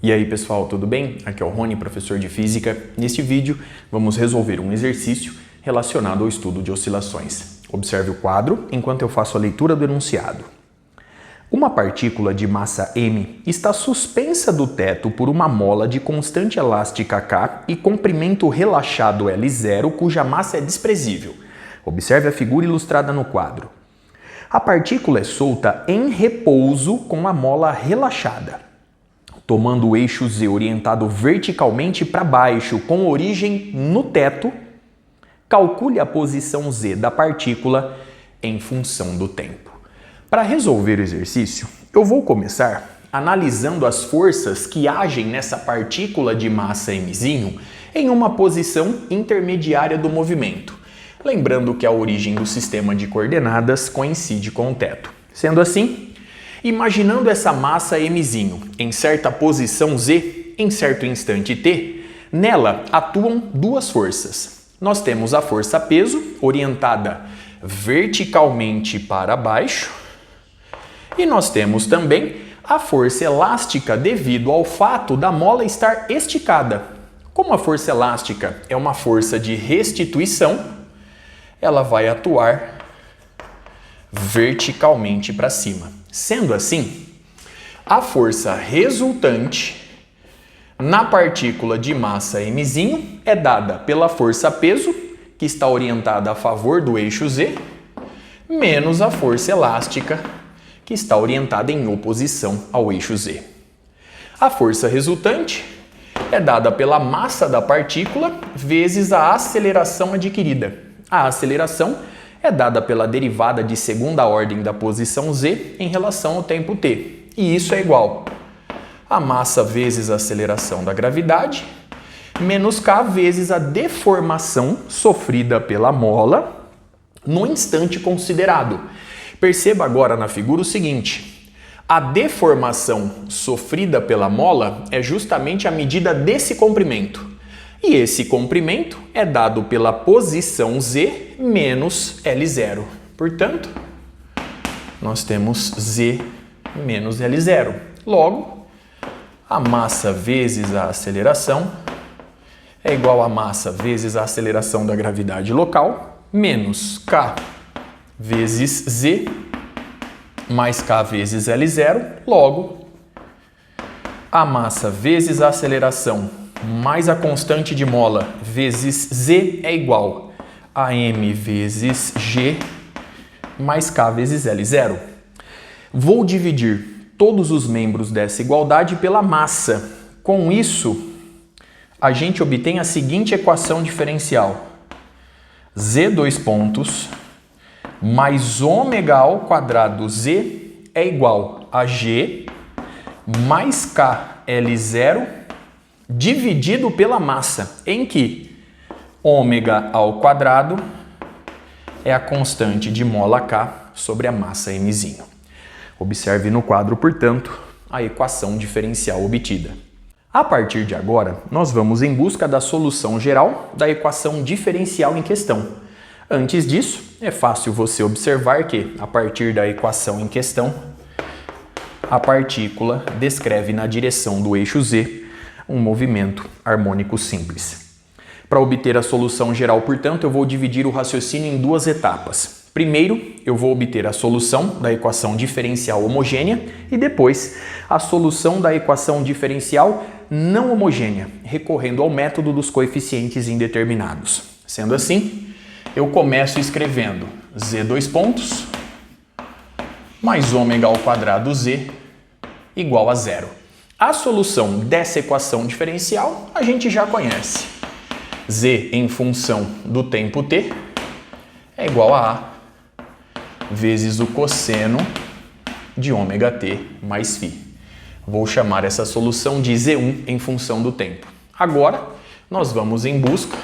E aí pessoal, tudo bem? Aqui é o Rony, professor de Física. Neste vídeo vamos resolver um exercício relacionado ao estudo de oscilações. Observe o quadro enquanto eu faço a leitura do enunciado. Uma partícula de massa m está suspensa do teto por uma mola de constante elástica K e comprimento relaxado L0, cuja massa é desprezível. Observe a figura ilustrada no quadro. A partícula é solta em repouso com a mola relaxada. Tomando o eixo Z orientado verticalmente para baixo com origem no teto, calcule a posição Z da partícula em função do tempo. Para resolver o exercício, eu vou começar analisando as forças que agem nessa partícula de massa mzinho em uma posição intermediária do movimento, lembrando que a origem do sistema de coordenadas coincide com o teto. Sendo assim, imaginando essa massa mzinho em certa posição Z, em certo instante t, nela atuam duas forças. Nós temos a força peso, orientada verticalmente para baixo, e nós temos também a força elástica devido ao fato da mola estar esticada. Como a força elástica é uma força de restituição, ela vai atuar verticalmente para cima. Sendo assim, a força resultante na partícula de massa mzinho é dada pela força peso, que está orientada a favor do eixo Z, menos a força elástica, que está orientada em oposição ao eixo Z. A força resultante é dada pela massa da partícula vezes a aceleração adquirida. A aceleração é dada pela derivada de segunda ordem da posição Z em relação ao tempo t. E isso é igual a massa vezes a aceleração da gravidade, menos k vezes a deformação sofrida pela mola no instante considerado. Perceba agora na figura o seguinte: a deformação sofrida pela mola é justamente a medida desse comprimento. E esse comprimento é dado pela posição Z menos L0. Portanto, nós temos Z menos L0. Logo, a massa vezes a aceleração é igual a massa vezes a aceleração da gravidade local, menos K vezes Z, mais K vezes L0. Logo, a massa vezes a aceleração mais a constante de mola vezes Z é igual a m vezes g mais k vezes L0. Vou dividir todos os membros dessa igualdade pela massa. Com isso, a gente obtém a seguinte equação diferencial: Z dois pontos mais ômega ao quadrado Z é igual a g mais k L0 dividido pela massa, em que ômega ao quadrado é a constante de mola K sobre a massa mzinho. Observe no quadro, portanto, a equação diferencial obtida. A partir de agora, nós vamos em busca da solução geral da equação diferencial em questão. Antes disso, é fácil você observar que, a partir da equação em questão, a partícula descreve na direção do eixo Z um movimento harmônico simples. Para obter a solução geral, portanto, eu vou dividir o raciocínio em duas etapas. Primeiro, eu vou obter a solução da equação diferencial homogênea e depois a solução da equação diferencial não homogênea, recorrendo ao método dos coeficientes indeterminados. Sendo assim, eu começo escrevendo Z dois pontos mais ômega ao quadrado Z igual a zero. A solução dessa equação diferencial a gente já conhece. Z em função do tempo t é igual a A vezes o cosseno de ômega t mais φ. Vou chamar essa solução de Z1 em função do tempo. Agora, nós vamos em busca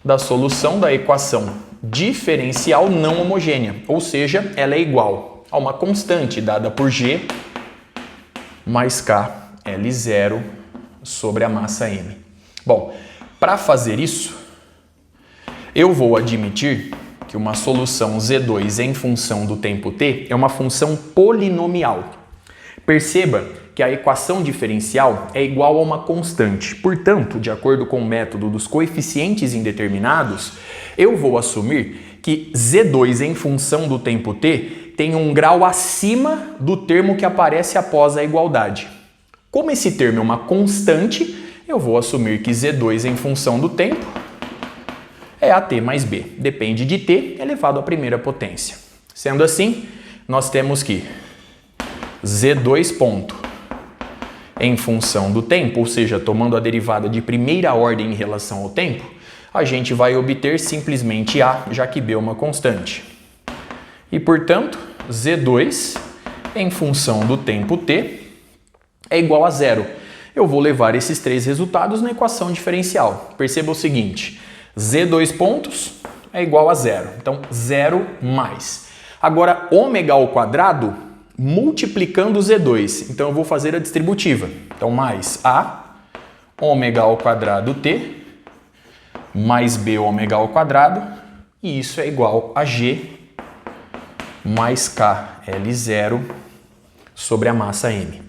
da solução da equação diferencial não homogênea, ou seja, ela é igual a uma constante dada por G mais K L0 sobre a massa m. Bom, para fazer isso, eu vou admitir que uma solução Z2 em função do tempo t é uma função polinomial. Perceba que a equação diferencial é igual a uma constante. Portanto, de acordo com o método dos coeficientes indeterminados, eu vou assumir que Z2 em função do tempo t tem um grau acima do termo que aparece após a igualdade. Como esse termo é uma constante, eu vou assumir que Z2 em função do tempo é AT mais B. Depende de t elevado à primeira potência. Sendo assim, nós temos que Z2 ponto em função do tempo, ou seja, tomando a derivada de primeira ordem em relação ao tempo, a gente vai obter simplesmente A, já que B é uma constante. E, portanto, Z2 em função do tempo t é igual a zero. Eu vou levar esses três resultados na equação diferencial. Perceba o seguinte, Z2 pontos é igual a zero. Então, zero mais. Agora, ômega ao quadrado multiplicando Z2. Então, eu vou fazer a distributiva. Então, mais A ômega ao quadrado t mais B ômega ao quadrado. E isso é igual a G mais K L0 sobre a massa M.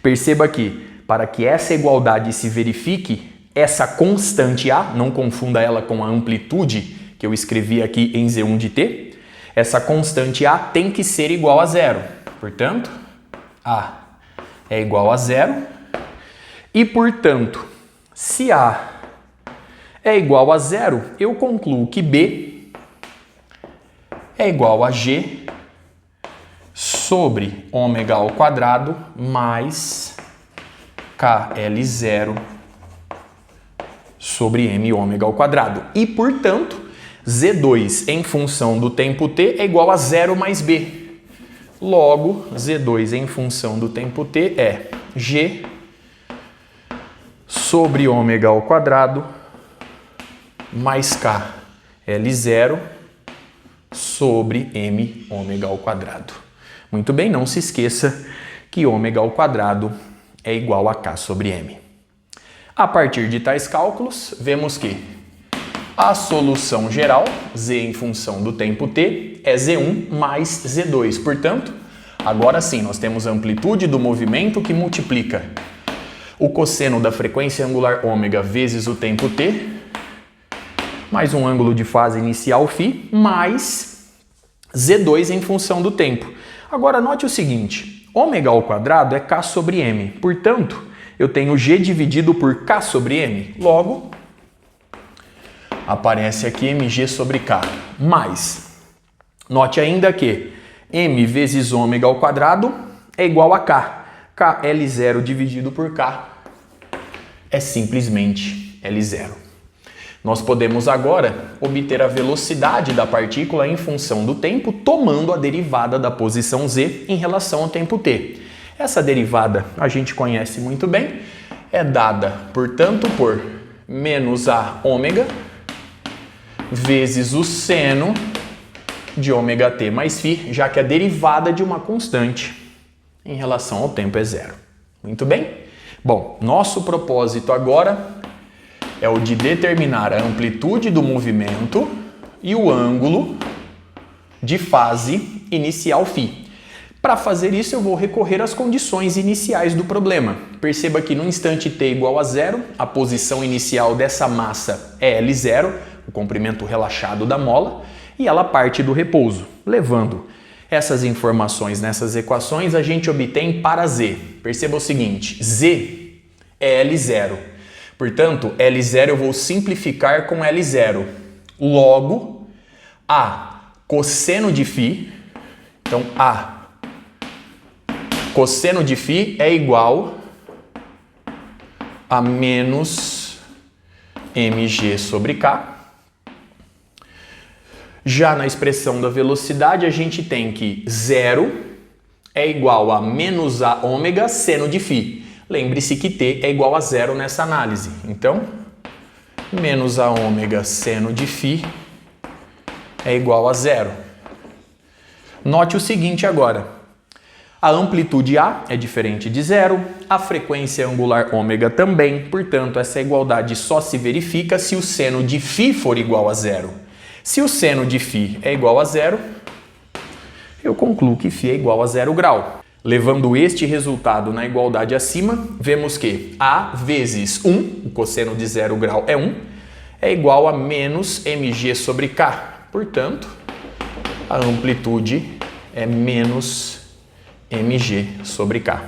Perceba que, para que essa igualdade se verifique, essa constante A, não confunda ela com a amplitude que eu escrevi aqui em Z1 de t, essa constante A tem que ser igual a zero. Portanto, A é igual a zero e, portanto, se A é igual a zero, eu concluo que B é igual a G sobre ômega ao quadrado mais KL0 sobre M ômega ao quadrado. E, portanto, Z2 em função do tempo t é igual a zero mais B. Logo, Z2 em função do tempo t é G sobre ômega ao quadrado mais K L0 sobre M ômega ao quadrado. Muito bem, não se esqueça que ômega ao quadrado é igual a K sobre M. A partir de tais cálculos, vemos que a solução geral, Z em função do tempo t, é Z1 mais Z2. Portanto, agora sim, nós temos a amplitude do movimento que multiplica o cosseno da frequência angular ômega vezes o tempo t, mais um ângulo de fase inicial φ, mais Z2 em função do tempo. Agora, note o seguinte, ômega ao quadrado é K sobre M. Portanto, eu tenho G dividido por K sobre M. Logo, aparece aqui mg sobre K. Mas, note ainda que M vezes ômega ao quadrado é igual a K. KL0 dividido por K é simplesmente L0. Nós podemos agora obter a velocidade da partícula em função do tempo, tomando a derivada da posição z em relação ao tempo t. Essa derivada a gente conhece muito bem, é dada, portanto, por menos a ômega vezes o seno de ômega t mais φ, já que a derivada de uma constante em relação ao tempo é zero. Muito bem? Bom, nosso propósito agora é o de determinar a amplitude do movimento e o ângulo de fase inicial φ. Para fazer isso, eu vou recorrer às condições iniciais do problema. Perceba que no instante t igual a zero, a posição inicial dessa massa é L0, o comprimento relaxado da mola, e ela parte do repouso. Levando essas informações nessas equações, a gente obtém para z. Perceba o seguinte, z é L0. Portanto, L0 eu vou simplificar com L0. Logo, A cosseno de φ, então A cosseno de φ é igual a menos mg sobre K. Já na expressão da velocidade, a gente tem que 0 é igual a menos a ômega seno de φ. Lembre-se que t é igual a zero nessa análise. Então, menos a ômega seno de φ é igual a zero. Note o seguinte agora. A amplitude A é diferente de zero, a frequência angular ômega também, portanto, essa igualdade só se verifica se o seno de φ for igual a zero. Se o seno de φ é igual a zero, eu concluo que φ é igual a 0 grau. Levando este resultado na igualdade acima, vemos que A vezes 1, o cosseno de 0 grau é 1, é igual a menos mg sobre k. Portanto, a amplitude é menos mg sobre k.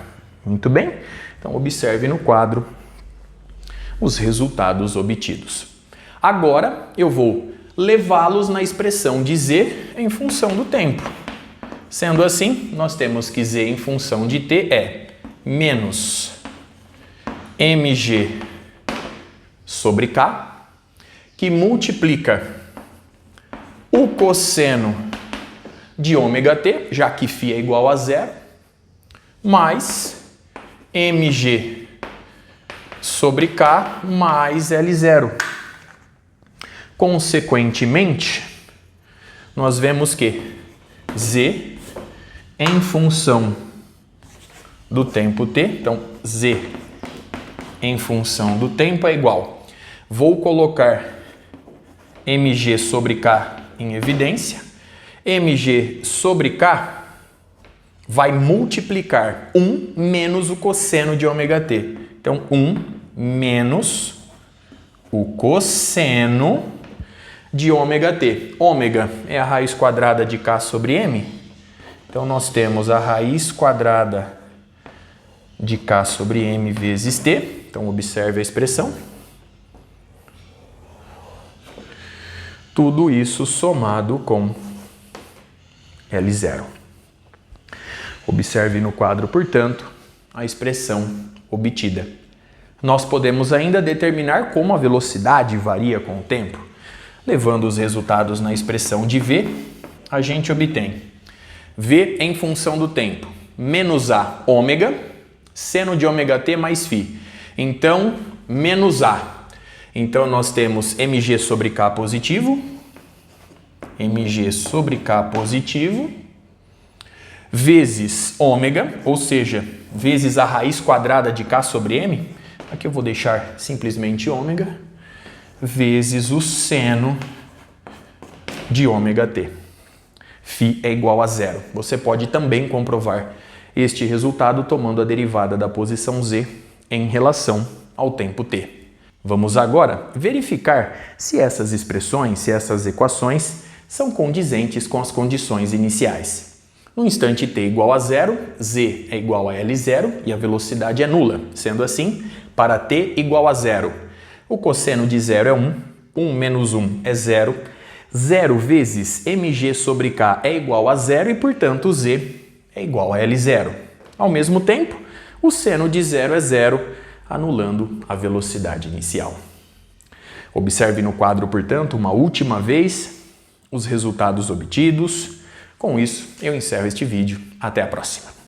Muito bem? Então, observe no quadro os resultados obtidos. Agora, eu vou levá-los na expressão de z em função do tempo. Sendo assim, nós temos que z em função de t é menos mg sobre k, que multiplica o cosseno de ômega-t, já que φ é igual a 0, mais mg sobre k mais L0. Consequentemente, nós vemos que z em função do tempo t, então z em função do tempo é igual. Vou colocar mg sobre k em evidência. mg sobre k vai multiplicar 1 menos o cosseno de ômega-t. Então, 1 menos o cosseno de ômega-t. Ômega é a raiz quadrada de k sobre m. Então, nós temos a raiz quadrada de k sobre m vezes t. Então, observe a expressão. Tudo isso somado com L0. Observe no quadro, portanto, a expressão obtida. Nós podemos ainda determinar como a velocidade varia com o tempo. Levando os resultados na expressão de v, a gente obtém v em função do tempo, menos a ômega, seno de ômega-t mais φ. Então, menos a. Então, nós temos mg sobre k positivo, mg sobre k positivo, vezes ômega, ou seja, vezes a raiz quadrada de k sobre m, aqui eu vou deixar simplesmente ômega, vezes o seno de ômega-t. φ é igual a 0. Você pode também comprovar este resultado tomando a derivada da posição z em relação ao tempo t. Vamos agora verificar se essas expressões, se essas equações são condizentes com as condições iniciais. No instante t igual a 0, z é igual a L0 e a velocidade é nula. Sendo assim, para t igual a 0, o cosseno de 0 é 1, 1 menos 1 é 0, 0 vezes mg sobre k é igual a 0 e, portanto, z é igual a L0. Ao mesmo tempo, o seno de 0 é 0, anulando a velocidade inicial. Observe no quadro, portanto, uma última vez os resultados obtidos. Com isso, eu encerro este vídeo. Até a próxima.